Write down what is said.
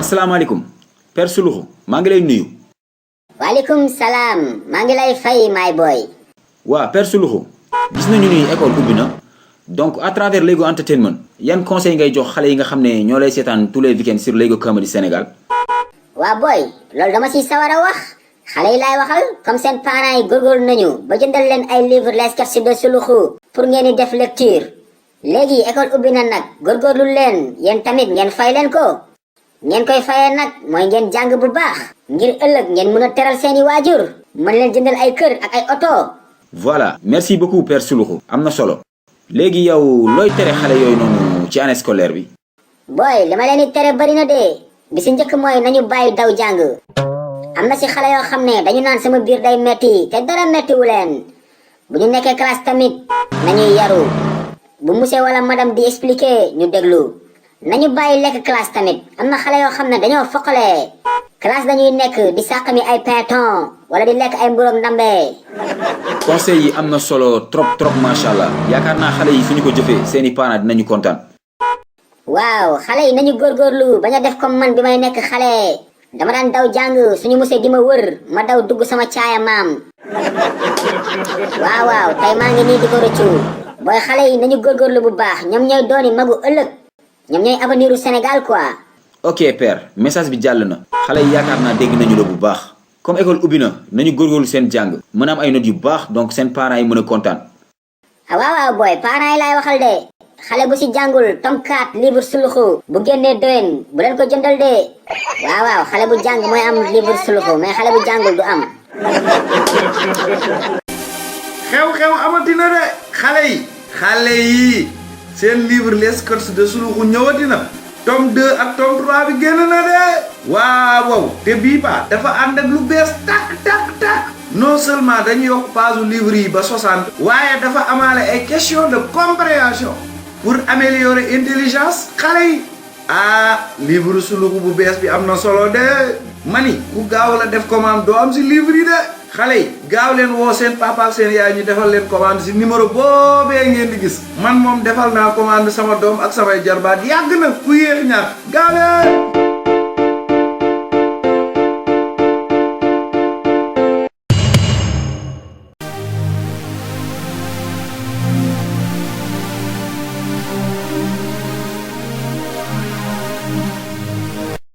asalaamaaleykum Père Suluxu maa ngi lay nuyu. waaleykum salaam maa ngi lay fay my boy. waa Père Suluxu gis nañu ni école ubbi na donc à travers Lego Entertainment yan conseil ngay jox xale yi nga xam ne ñoo lay seetaan tous les week-ends sur Lego Comedy Sénégal. waa boy loolu dama si sawar a wax xale yi laay waxal comme seen parents yi góorgóorlu nañu ba jëndal leen ay livre les sketches de Suluxu pour ngeen di def lecture léegi école ubbi na nag góorgóorlu leen yéen tamit ngeen fay leen ko. ngeen koy fayee nag mooy ngeen jàng bu baax ngir ëllëg ngeen mën a teral seeni waajur mën leen jëndal ay kër ak ay oto. voilà merci beaucoup Père Suluxu am na solo. léegi yow looy tere xale yooyu noonu ci année scolaire bi. booy li ma leen di tere bari na de bi si njëkk mooy nañu bàyyi daw jàng am na si xale yoo xam ne dañu naan sama biir day metti te dara mettiwu leen bu ñu nekkee classe tamit nañuy yaru bu monsieur wala madame di expliquer ñu déglu. nañu bàyyi lekk classe tamit am na xale yoo xam ne dañoo foqale classe dañuy nekk di sàqami ay pain wala di lekk ay mburoog ndambe. conseil yi am na solo trop macha allah yaakaar naa xale yi suñu ko jëfee seeni parents dinañu kontaan. waaw xale yi nañu góorgóorlu bañ a def comme man bi may nekk xale dama daan daw jàng suñu musee di ma wër ma daw dugg sama caaya maam. waaw tey maa ngi nii di ko rëccu booy xale yi nañu góorgóorlu bu baax ñoom ñooy dooni magu ëllëg. ñoom ñooy avenir u Sénégal quoi. ok père message bi jàll na. xale yi yaakaar naa dégg nañu la bu baax. comme école ubbi na nañu góorgóorlu seen jàng. mën a am ay notes yu baax donc seen parents yi mën a kontaan. waaw booy parents yi laay waxal de. xale bu si jàngul tome 4 livre Suluxu bu génnee déwén bu leen ko jëndal de. waaw xale bu jàng mooy am livre Suluxu mais xale bu jàngul du am. xew amatina de xale yi. seen livre les sketches de Suluxu ñëwati na tome 2 ak tome 3 bi génn na de waaw te bii ba dafa ànd ak lu bees tak non seulement dañu yokk page livre yi ba 60 waaye dafa amaale ay question de compréhension pour améliorer intelligence xale yi livre Suluxu bu bees bi am na solo de mani ku gaaw la def commande doo am si livre yi de xale yi gaaw leen woo seen papa ak seen yaay ñu defal leen commande si numéro boobee ngeen di gis man moom defal naa commande sama doom ak samay jarbaat yàgg na ku yéex ñaar gaaw leen